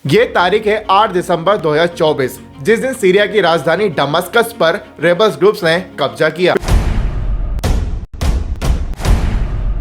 ये तारीख है 8 दिसंबर 2024, जिस दिन सीरिया की राजधानी दमस्कस पर रेबल्स ग्रुप्स ने कब्जा किया।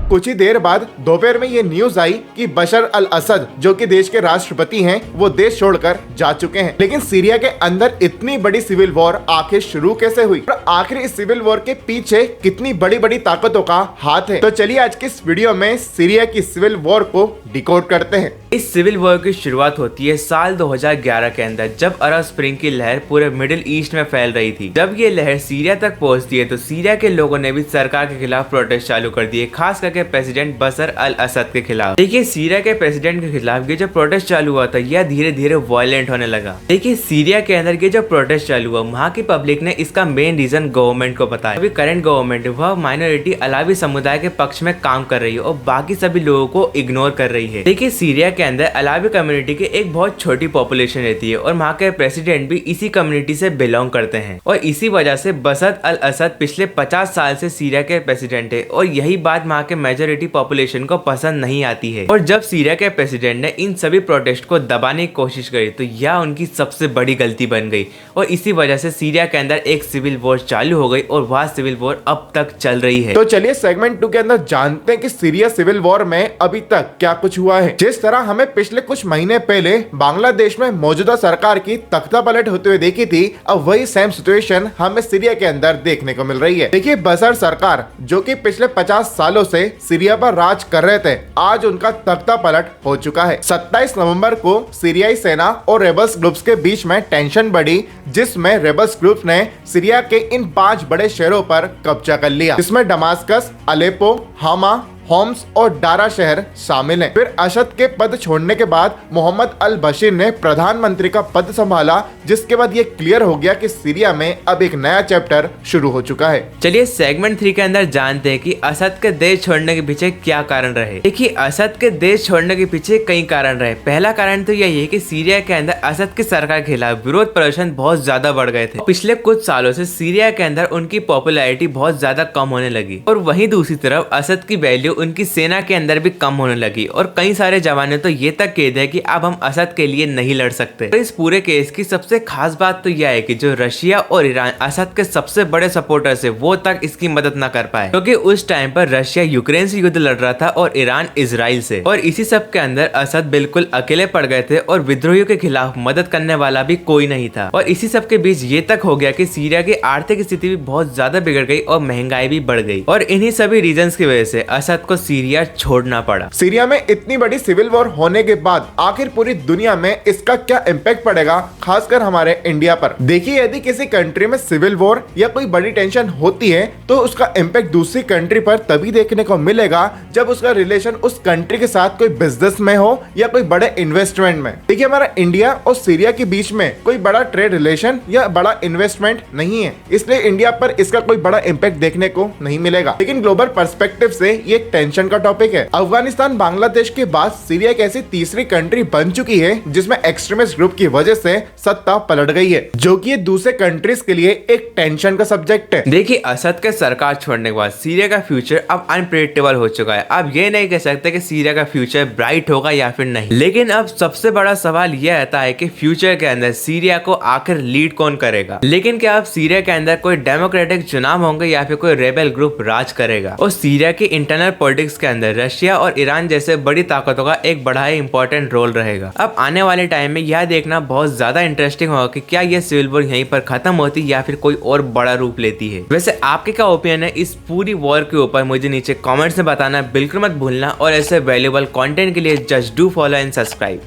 कुछ ही देर बाद दोपहर में ये न्यूज आई कि बशर अल असद, जो कि देश के राष्ट्रपति हैं, वो देश छोड़कर जा चुके हैं। लेकिन सीरिया के अंदर इतनी बड़ी सिविल वॉर आखिर शुरू कैसे हुई और आखिर इस सिविल वॉर के पीछे कितनी बड़ी बड़ी ताकतों का हाथ है, तो चलिए आज की इस वीडियो में सीरिया की सिविल वॉर को डिकोड करते हैं। इस सिविल वॉर की शुरुआत होती है साल 2011 के अंदर, जब अरब स्प्रिंग की लहर पूरे मिडिल ईस्ट में फैल रही थी। जब ये लहर सीरिया तक पहुंचती है तो सीरिया के लोगों ने भी सरकार के खिलाफ प्रोटेस्ट चालू कर दिए, खास करके प्रेसिडेंट बशर अल असद के खिलाफ। देखिए, सीरिया के प्रेसिडेंट के खिलाफ ये जो प्रोटेस्ट चालू हुआ था यह धीरे धीरे वायलेंट होने लगा। देखिए, सीरिया के अंदर ये जो प्रोटेस्ट चालू हुआ, वहाँ की पब्लिक ने इसका मेन रीजन गवर्नमेंट को बताया। अभी करंट गवर्नमेंट वह माइनॉरिटी अलावी समुदाय के पक्ष में काम कर रही है और बाकी सभी लोगों को इग्नोर कर रही है। देखिए, सीरिया के अंदर अलावी कम्युनिटी की एक बहुत छोटी पॉपुलेशन रहती है और वहाँ के प्रेसिडेंट भी इसी कम्युनिटी से बिलोंग करते हैं और इसी वजह से बशर अल असद पिछले 50 साल से सीरिया के प्रेसिडेंट है और यही बात वहाँ के मेजोरिटी पॉपुलेशन को पसंद नहीं आती है। और जब सीरिया के प्रेसिडेंट ने इन सभी प्रोटेस्ट को दबाने की कोशिश करी तो यह उनकी सबसे बड़ी गलती बन गई और इसी वजह से सीरिया के अंदर एक सिविल वॉर चालू हो गई और वह सिविल वॉर अब तक चल रही है। तो चलिए सेगमेंट 2 के अंदर जानते हैं कि सीरिया सिविल वॉर में अभी तक क्या कुछ हुआ है। जिस तरह हमें पिछले कुछ महीने पहले बांग्लादेश में मौजूदा सरकार की तख्ता पलट होते हुए देखी थी, अब वही सेम सिचुएशन हमें सीरिया के अंदर देखने को मिल रही है। देखिए, बशर सरकार जो कि पिछले 50 सालों से सीरिया पर राज कर रहे थे, आज उनका तख्ता पलट हो चुका है। 27 नवंबर को सीरियाई सेना और रेबल्स ग्रुप्स के बीच में टेंशन बढ़ी, जिसमें रेबल्स ग्रुप ने सीरिया के इन 5 बड़े शहरों पर कब्जा कर लिया, जिसमें दमास्कस, अलेपो, हामा, होम्स और डारा शहर शामिल हैं। फिर असद के पद छोड़ने के बाद मोहम्मद अल बशीर ने प्रधानमंत्री का पद संभाला, जिसके बाद ये क्लियर हो गया कि सीरिया में अब एक नया चैप्टर शुरू हो चुका है। चलिए सेगमेंट 3 के अंदर जानते हैं कि असद के देश छोड़ने के पीछे क्या कारण रहे। देखिए, असद के देश छोड़ने के पीछे कई कारण रहे। पहला कारण तो यही है कि सीरिया के अंदर असद की सरकार के खिलाफ विरोध प्रदर्शन बहुत ज्यादा बढ़ गए थे। पिछले कुछ सालों से सीरिया के अंदर उनकी पॉपुलैरिटी बहुत ज्यादा कम होने लगी और वहीं दूसरी तरफ असद की वैल्यू उनकी सेना के अंदर भी कम होने लगी और कई सारे जवान ने तो ये तक कह दिया कि अब हम असद के लिए नहीं लड़ सकते। तो इस पूरे केस की सबसे खास बात तो यह है कि जो रशिया और ईरान असद के सबसे बड़े सपोर्टर्स है, वो तक इसकी मदद न कर पाए, क्योंकि उस टाइम पर रशिया यूक्रेन से युद्ध लड़ रहा था और ईरान इजराइल से। और इसी सब के अंदर असद बिल्कुल अकेले पड़ गए थे और विद्रोहियों के खिलाफ मदद करने वाला भी कोई नहीं था। और इसी सब के बीच ये तक हो गया कि सीरिया की आर्थिक स्थिति भी बहुत ज्यादा बिगड़ गई और महंगाई भी बढ़ गई और इन्हीं सभी रीजंस की वजह से असद को सीरिया छोड़ना पड़ा। सीरिया में इतनी बड़ी सिविल वॉर होने के बाद आखिर पूरी दुनिया में इसका क्या इम्पैक्ट पड़ेगा, खासकर हमारे इंडिया पर। देखिए, यदि किसी कंट्री में सिविल वॉर या कोई बड़ी टेंशन होती है तो उसका इम्पैक्ट दूसरी कंट्री पर तभी देखने को मिलेगा जब उसका रिलेशन उस कंट्री के साथ कोई बिजनेस में हो या कोई बड़े इन्वेस्टमेंट में। देखिए, हमारा इंडिया और सीरिया के बीच में कोई बड़ा ट्रेड रिलेशन या बड़ा इन्वेस्टमेंट नहीं है, इसलिए इंडिया पर इसका कोई बड़ा इम्पैक्ट देखने को नहीं मिलेगा। लेकिन ग्लोबल पर्सपेक्टिव से ये एक टेंशन का टॉपिक है। अफगानिस्तान, बांग्लादेश के बाद सीरिया एक ऐसी तीसरी कंट्री बन चुकी है जिसमें एक्सट्रीमिस्ट ग्रुप की वजह से सत्ता पलट गई है, जो कि दूसरे कंट्रीज के लिए एक टेंशन का सब्जेक्ट है। देखिए, असद के सरकार छोड़ने के बाद सीरिया का फ्यूचर अब अनप्रेडिक्टेबल हो चुका है। अब ये नहीं कह सकते कि सीरिया का फ्यूचर ब्राइट होगा या फिर नहीं। लेकिन अब सबसे बड़ा सवाल यह रहता है कि फ्यूचर के अंदर सीरिया को आखिर लीड कौन करेगा। लेकिन क्या अब सीरिया के अंदर कोई डेमोक्रेटिक चुनाव होंगे या फिर कोई रेबेल ग्रुप राज करेगा। और सीरिया की इंटरनल पॉलिटिक्स के अंदर रशिया और ईरान जैसे बड़ी ताकतों का एक बड़ा ही इंपॉर्टेंट रोल रहेगा। अब आने वाले टाइम में यह देखना बहुत ज्यादा इंटरेस्टिंग होगा कि क्या यह सिविल वॉर यहीं पर खत्म होती या फिर कोई और बड़ा रूप लेती है। वैसे आपके क्या ओपिनियन है इस पूरी वॉर के ऊपर, मुझे नीचे कमेंट्स में बताना बिल्कुल मत भूलना और ऐसे वैल्यूएबल कंटेंट के लिए just do follow and subscribe.